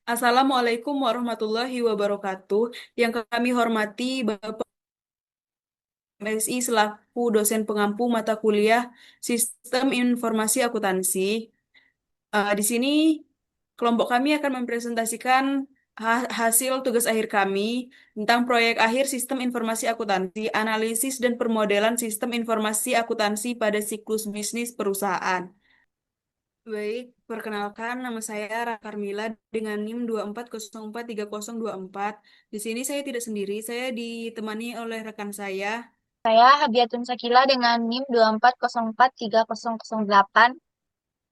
Assalamualaikum warahmatullahi wabarakatuh. Yang kami hormati Bapak MSI selaku dosen pengampu mata kuliah Sistem Informasi Akuntansi. Di sini kelompok kami akan mempresentasikan hasil tugas akhir kami tentang proyek akhir Sistem Informasi Akuntansi, analisis dan permodelan Sistem Informasi Akuntansi pada siklus bisnis perusahaan. Baik, perkenalkan nama saya Rakarmila dengan NIM 24043024. Di sini saya tidak sendiri, saya ditemani oleh rekan saya. Saya Habiatun Sakila dengan NIM 24043008.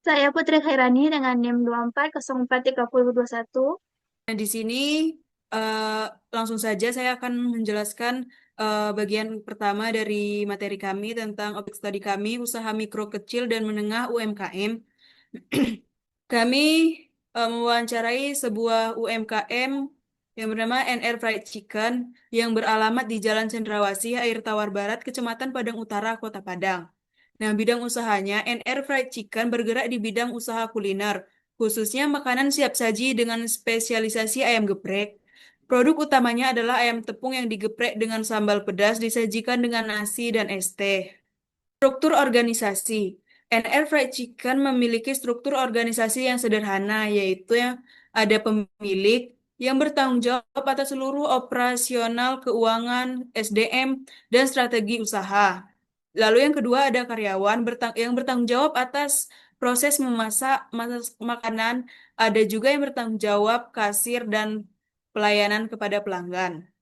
Saya Putri Khairani dengan NIM 24043021. Nah, di sini eh, langsung saja saya akan menjelaskan bagian pertama dari materi kami tentang objek studi kami, usaha mikro kecil dan menengah UMKM. Kami mewawancarai sebuah UMKM yang bernama NR Fried Chicken yang beralamat di Jalan Cendrawasih, Air Tawar Barat, Kecamatan Padang Utara, Kota Padang. Nah, bidang usahanya NR Fried Chicken bergerak di bidang usaha kuliner, khususnya makanan siap saji dengan spesialisasi ayam geprek. Produk utamanya adalah ayam tepung yang digeprek dengan sambal pedas disajikan dengan nasi dan es teh. Struktur organisasi. NR Fried Chicken memiliki struktur organisasi yang sederhana, yaitu yang ada pemilik yang bertanggung jawab atas seluruh operasional keuangan, SDM, dan strategi usaha. Lalu yang kedua ada karyawan yang bertanggung jawab atas proses makanan, ada juga yang bertanggung jawab kasir dan pelayanan kepada pelanggan.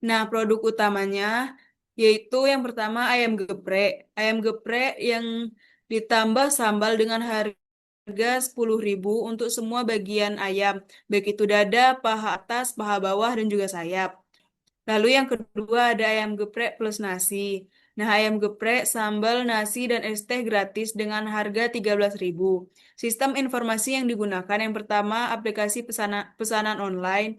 Nah, produk utamanya yaitu yang pertama ayam geprek. Ayam geprek yang ditambah sambal dengan harga 10.000 untuk semua bagian ayam, baik itu dada, paha atas, paha bawah, dan juga sayap. Lalu yang kedua ada ayam geprek plus nasi. Nah, ayam geprek, sambal, nasi, dan es teh gratis dengan harga 13.000. Sistem informasi yang digunakan yang pertama aplikasi pesanan online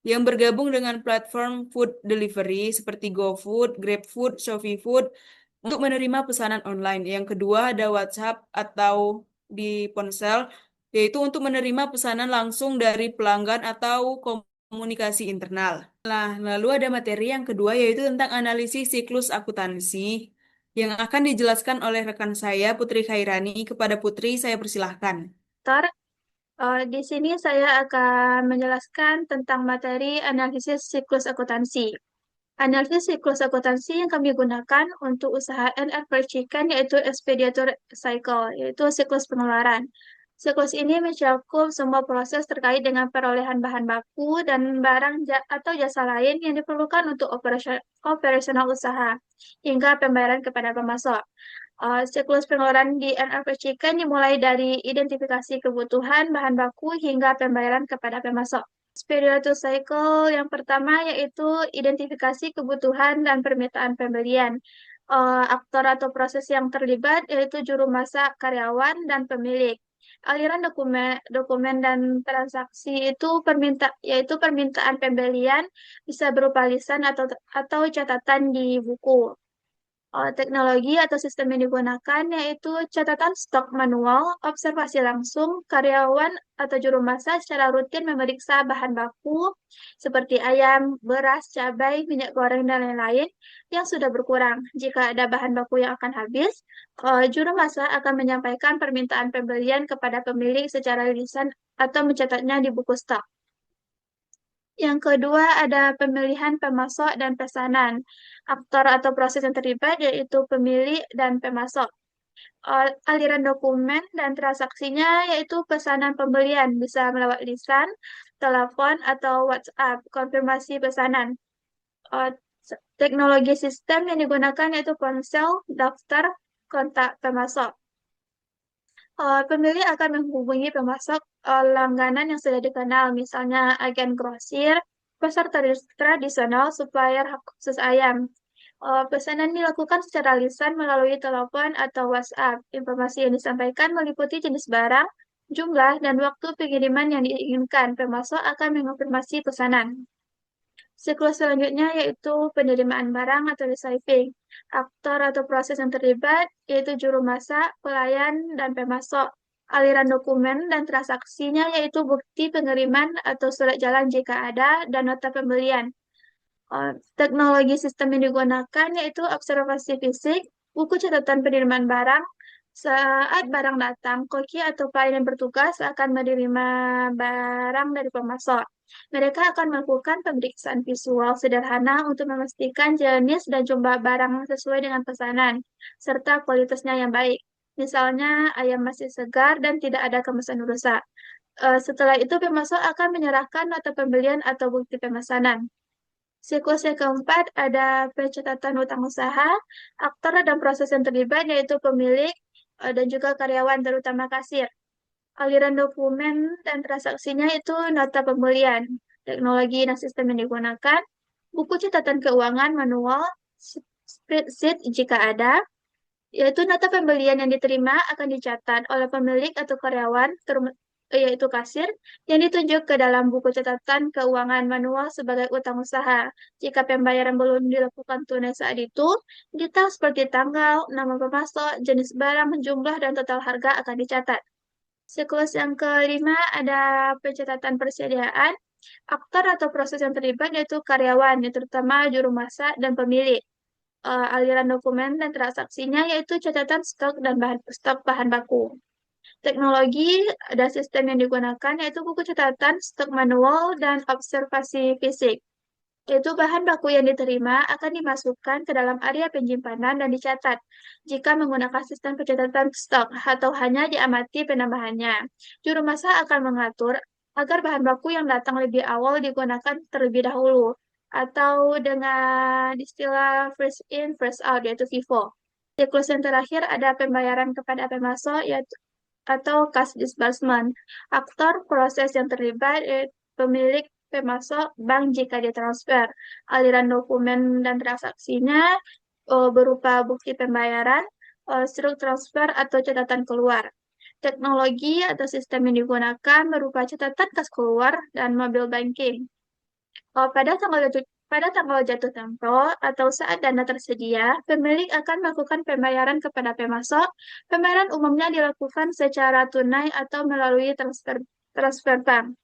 yang bergabung dengan platform food delivery seperti GoFood, GrabFood, Shopee Food untuk menerima pesanan online. Yang kedua ada WhatsApp atau di ponsel, yaitu untuk menerima pesanan langsung dari pelanggan atau komunikasi internal. Nah, lalu ada materi yang kedua yaitu tentang analisis siklus akuntansi yang akan dijelaskan oleh rekan saya Putri Khairani. Kepada Putri, saya persilahkan. Di sini saya akan menjelaskan tentang materi analisis siklus akuntansi. Analisis siklus akuntansi yang kami gunakan untuk usaha NR Percikan yaitu expeditor cycle, yaitu siklus pengeluaran. Siklus ini mencakup semua proses terkait dengan perolehan bahan baku dan barang atau jasa lain yang diperlukan untuk operasional usaha, hingga pembayaran kepada pemasok. Siklus pengeluaran di NR Percikan dimulai dari identifikasi kebutuhan bahan baku hingga pembayaran kepada pemasok. Spiritual cycle yang pertama yaitu identifikasi kebutuhan dan permintaan pembelian. Aktor atau proses yang terlibat yaitu juru masak, karyawan, dan pemilik. Aliran dokumen dan transaksi itu yaitu permintaan pembelian bisa berupa lisan atau catatan di buku. Teknologi atau sistem yang digunakan yaitu catatan stok manual, observasi langsung, karyawan atau juru masak secara rutin memeriksa bahan baku seperti ayam, beras, cabai, minyak goreng, dan lain-lain yang sudah berkurang. Jika ada bahan baku yang akan habis, juru masak akan menyampaikan permintaan pembelian kepada pemilik secara lisan atau mencatatnya di buku stok. Yang kedua ada pemilihan pemasok dan pesanan. Aktor atau proses yang terlibat yaitu pemilik dan pemasok. Aliran dokumen dan transaksinya yaitu pesanan pembelian bisa melewat lisan, telepon, atau WhatsApp, konfirmasi pesanan. Uh, Teknologi sistem yang digunakan yaitu ponsel, daftar, kontak pemasok. Pembeli akan menghubungi pemasok langganan yang sudah dikenal, misalnya agen grosir, pasar tradisional, supplier khusus ayam. Pesanan dilakukan secara lisan melalui telepon atau WhatsApp. Informasi yang disampaikan meliputi jenis barang, jumlah, dan waktu pengiriman yang diinginkan. Pemasok akan mengonfirmasi pesanan. Siklus selanjutnya yaitu penerimaan barang atau receiving. Aktor atau proses yang terlibat yaitu juru masak, pelayan, dan pemasok. aliran dokumen dan transaksinya yaitu bukti pengiriman atau surat jalan jika ada, dan nota pembelian. Teknologi sistem yang digunakan yaitu observasi fisik, buku catatan penerimaan barang. Saat barang datang, koki atau pelayan yang bertugas akan menerima barang dari pemasok. Mereka akan melakukan pemeriksaan visual sederhana untuk memastikan jenis dan jumlah barang sesuai dengan pesanan, serta kualitasnya yang baik. Misalnya, ayam masih segar dan tidak ada kemasan rusak. Setelah itu, pemasok akan menyerahkan nota pembelian atau bukti pemesanan. Siklus yang keempat ada pencatatan utang usaha, aktor dan proses yang terlibat yaitu pemilik dan juga karyawan terutama kasir. Aliran dokumen dan transaksinya itu nota pembelian, teknologi dan sistem yang digunakan, buku catatan keuangan manual, spreadsheet jika ada, yaitu nota pembelian yang diterima akan dicatat oleh pemilik atau karyawan, yaitu kasir, yang ditunjuk ke dalam buku catatan keuangan manual sebagai utang usaha. Jika pembayaran belum dilakukan tunai saat itu, detail seperti tanggal, nama pemasok, jenis barang, jumlah, dan total harga akan dicatat. Siklus yang kelima ada pencatatan persediaan, aktor atau proses yang terlibat yaitu karyawan, terutama juru masak dan pemilik. Aliran dokumen dan transaksinya yaitu catatan stok bahan baku. Teknologi dan sistem yang digunakan yaitu buku catatan, stok manual, dan observasi fisik. Yaitu bahan baku yang diterima akan dimasukkan ke dalam area penyimpanan dan dicatat jika menggunakan sistem pencatatan stok atau hanya diamati penambahannya. Juru masak akan mengatur agar bahan baku yang datang lebih awal digunakan terlebih dahulu atau dengan istilah first in, first out, yaitu FIFO. Siklus yang terakhir ada pembayaran kepada pemasok yaitu atau cash disbursement. Aktor proses yang terlibat yaitu pemilik, pemasok, bank jika ditransfer. Aliran dokumen dan transaksinya berupa bukti pembayaran, struk transfer atau catatan keluar. Teknologi atau sistem yang digunakan berupa catatan kas keluar dan mobile banking. Pada tanggal jatuh tempo atau saat dana tersedia, pemilik akan melakukan pembayaran kepada pemasok. Pembayaran umumnya dilakukan secara tunai atau melalui transfer bank.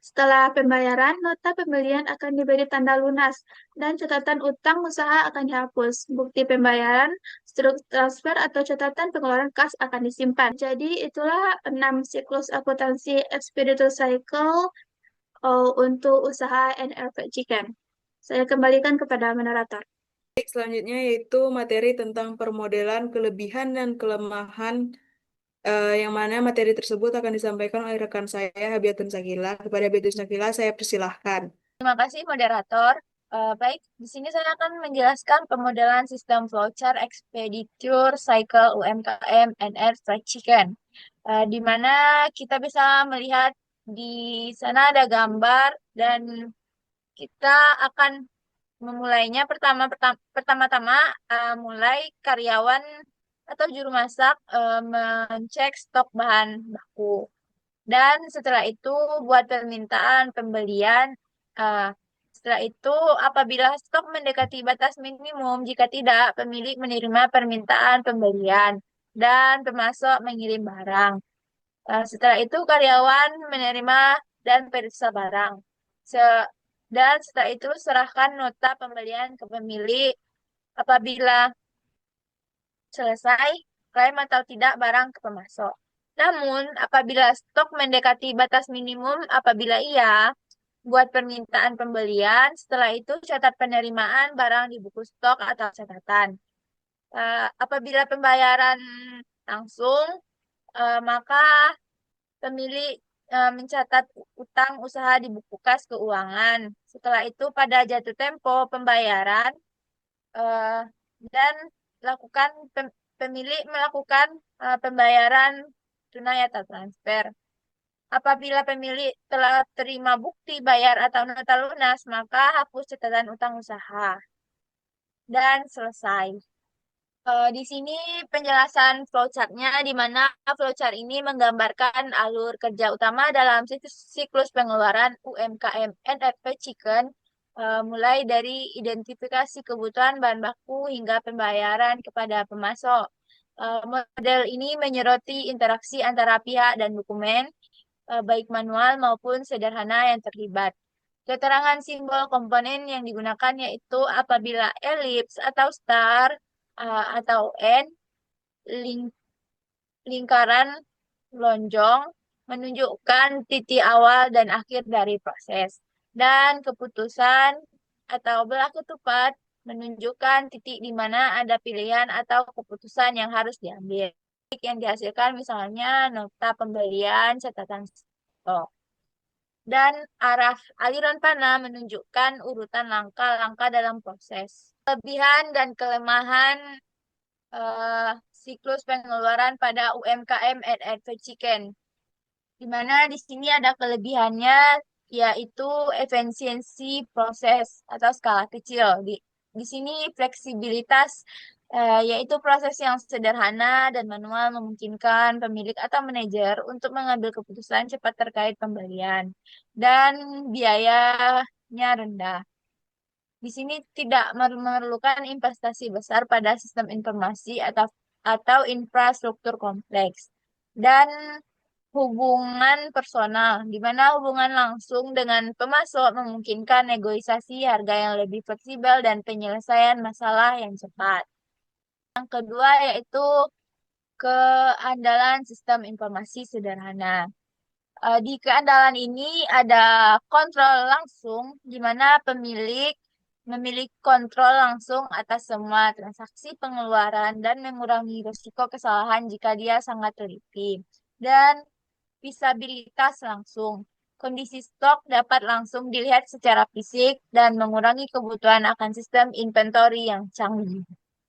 Setelah pembayaran, nota pembelian akan diberi tanda lunas dan catatan utang usaha akan dihapus. Bukti pembayaran, struk transfer atau catatan pengeluaran kas akan disimpan. Jadi itulah 6 siklus akuntansi expeditor cycle untuk usaha NRP Chicken. Saya kembalikan kepada moderator. Baik, selanjutnya yaitu materi tentang permodelan kelebihan dan kelemahan yang mana materi tersebut akan disampaikan oleh rekan saya Habiatun Sakila. Kepada Habiatun Sakila saya persilahkan. Terima kasih moderator. Baik, di sini saya akan menjelaskan pemodelan sistem flowchart ekspeditur cycle UMKM NR Fried Chicken. Di mana kita bisa melihat di sana ada gambar dan kita akan memulainya pertama-tama mulai karyawan atau juru masak mengecek stok bahan baku. Dan setelah itu buat permintaan pembelian. eh, Setelah itu apabila stok mendekati batas minimum, jika tidak, pemilik menerima permintaan pembelian dan pemasok mengirim barang. Setelah itu karyawan menerima dan periksa barang. Se- dan setelah itu serahkan nota pembelian ke pemilik. Apabila selesai, klaim atau tidak barang ke pemasok. Namun, apabila stok mendekati batas minimum, apabila iya, buat permintaan pembelian, setelah itu catat penerimaan barang di buku stok atau catatan. Apabila pembayaran langsung, maka pemilik mencatat utang usaha di buku kas keuangan. Setelah itu pada jatuh tempo pembayaran eh, dan pemilik melakukan pembayaran tunai atau transfer. Apabila pemilik telah terima bukti bayar atau nota lunas, maka hapus catatan utang usaha dan selesai. Di sini penjelasan flowchart-nya, di mana flowchart ini menggambarkan alur kerja utama dalam siklus pengeluaran UMKM NFP Chicken, mulai dari identifikasi kebutuhan bahan baku hingga pembayaran kepada pemasok. Model ini menyoroti interaksi antara pihak dan dokumen, baik manual maupun sederhana yang terlibat. Keterangan simbol komponen yang digunakan yaitu apabila elips atau star atau N, ling- lingkaran lonjong menunjukkan titik awal dan akhir dari proses. Dan keputusan atau belah ketupat menunjukkan titik di mana ada pilihan atau keputusan yang harus diambil. Yang dihasilkan misalnya nota pembelian, catatan stok. Dan arah aliran panah menunjukkan urutan langkah-langkah dalam proses. Kelebihan dan kelemahan eh, siklus pengeluaran pada UMKM and Advent Chicken. Di mana di sini ada kelebihannya yaitu efisiensi proses atau skala kecil. Di sini fleksibilitas yaitu proses yang sederhana dan manual memungkinkan pemilik atau manajer untuk mengambil keputusan cepat terkait pembelian dan biayanya rendah. Di sini tidak memerlukan investasi besar pada sistem informasi atau infrastruktur kompleks. Dan hubungan personal, di mana hubungan langsung dengan pemasok memungkinkan negosiasi harga yang lebih fleksibel dan penyelesaian masalah yang cepat. Yang kedua yaitu keandalan sistem informasi sederhana. Di keandalan ini ada kontrol langsung, di mana pemilik memiliki kontrol langsung atas semua transaksi pengeluaran dan mengurangi risiko kesalahan jika dia sangat teliti. Dan visabilitas langsung. Kondisi stok dapat langsung dilihat secara fisik dan mengurangi kebutuhan akan sistem inventory yang canggih.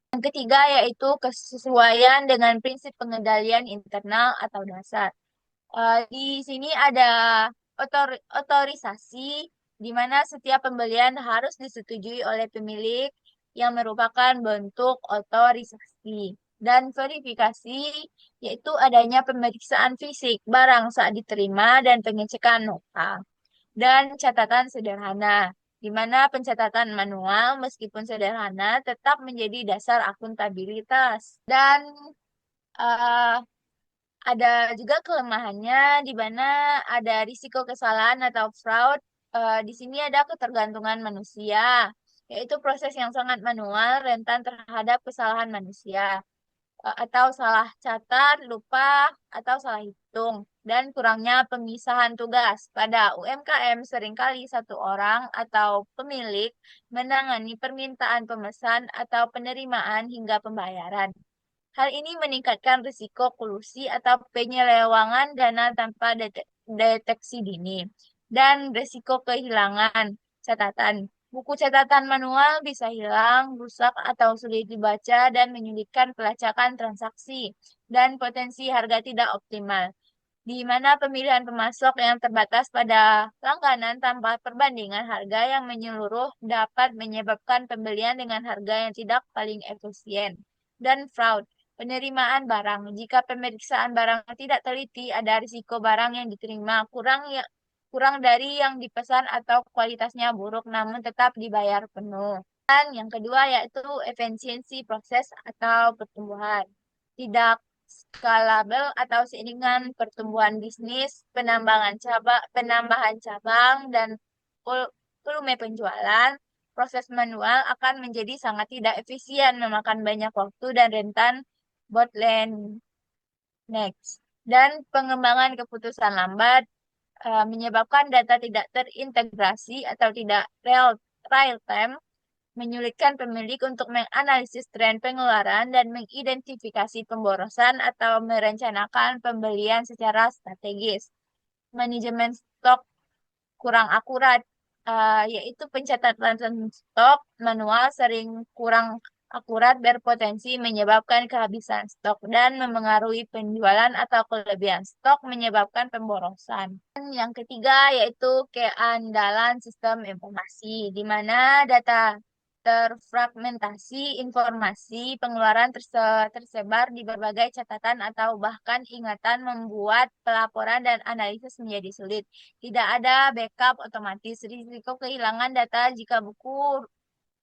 Yang ketiga yaitu kesesuaian dengan prinsip pengendalian internal atau dasar. Di sini ada otorisasi di mana setiap pembelian harus disetujui oleh pemilik yang merupakan bentuk otorisasi. Dan verifikasi yaitu adanya pemeriksaan fisik barang saat diterima dan pengecekan nota. Dan catatan sederhana, di mana pencatatan manual meskipun sederhana tetap menjadi dasar akuntabilitas. Dan eh, ada juga kelemahannya di mana ada risiko kesalahan atau fraud. Di sini ada ketergantungan manusia, yaitu proses yang sangat manual, rentan terhadap kesalahan manusia, atau salah catat, lupa, atau salah hitung. Dan kurangnya pemisahan tugas. Pada UMKM seringkali satu orang atau pemilik menangani permintaan pemesan atau penerimaan hingga pembayaran. Hal ini meningkatkan risiko kolusi atau penyelewangan dana tanpa deteksi dini dan risiko kehilangan catatan. Buku catatan manual bisa hilang, rusak, atau sulit dibaca dan menyulitkan pelacakan transaksi dan potensi harga tidak optimal, di mana pemilihan pemasok yang terbatas pada langganan tanpa perbandingan harga yang menyeluruh dapat menyebabkan pembelian dengan harga yang tidak paling efisien. Dan fraud, penerimaan barang. Jika pemeriksaan barang tidak teliti, ada risiko barang yang diterima kurang dari yang dipesan atau kualitasnya buruk namun tetap dibayar penuh. Dan yang kedua yaitu efisiensi proses atau pertumbuhan. Tidak scalable atau seiringan pertumbuhan bisnis, penambahan cabang dan volume penjualan, proses manual akan menjadi sangat tidak efisien, memakan banyak waktu dan rentan bottleneck. Dan pengembangan keputusan lambat menyebabkan data tidak terintegrasi atau tidak real time, menyulitkan pemilik untuk menganalisis tren pengeluaran dan mengidentifikasi pemborosan atau merencanakan pembelian secara strategis. Manajemen stok kurang akurat, yaitu pencatatan stok manual sering kurang akurat berpotensi menyebabkan kehabisan stok dan memengaruhi penjualan atau kelebihan stok menyebabkan pemborosan. Dan yang ketiga yaitu keandalan sistem informasi, di mana data terfragmentasi, informasi pengeluaran tersebar di berbagai catatan atau bahkan ingatan membuat pelaporan dan analisis menjadi sulit. Tidak ada backup otomatis, risiko kehilangan data jika buku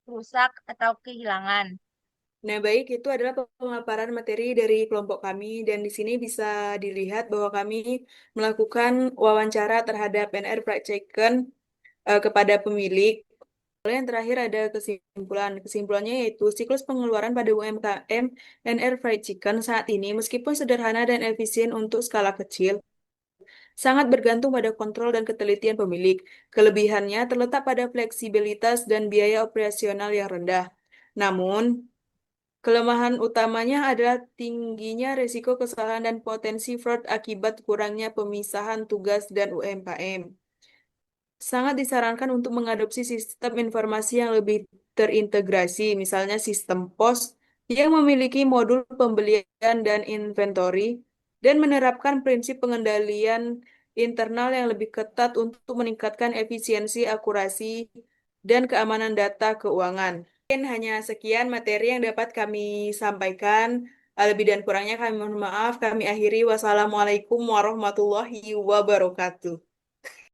rusak atau kehilangan. Nah, baik, itu adalah pemaparan materi dari kelompok kami, dan di sini bisa dilihat bahwa kami melakukan wawancara terhadap NR Fried Chicken kepada pemilik. Lalu yang terakhir ada kesimpulan. Kesimpulannya yaitu siklus pengeluaran pada UMKM NR Fried Chicken saat ini, meskipun sederhana dan efisien untuk skala kecil, sangat bergantung pada kontrol dan ketelitian pemilik. Kelebihannya terletak pada fleksibilitas dan biaya operasional yang rendah. Namun, kelemahan utamanya adalah tingginya risiko kesalahan dan potensi fraud akibat kurangnya pemisahan tugas dan UMKM. Sangat disarankan untuk mengadopsi sistem informasi yang lebih terintegrasi, misalnya sistem POS yang memiliki modul pembelian dan inventory, dan menerapkan prinsip pengendalian internal yang lebih ketat untuk meningkatkan efisiensi, akurasi, dan keamanan data keuangan. Mungkin hanya sekian materi yang dapat kami sampaikan. Lebih dan kurangnya kami mohon maaf. Kami akhiri. Wassalamualaikum warahmatullahi wabarakatuh.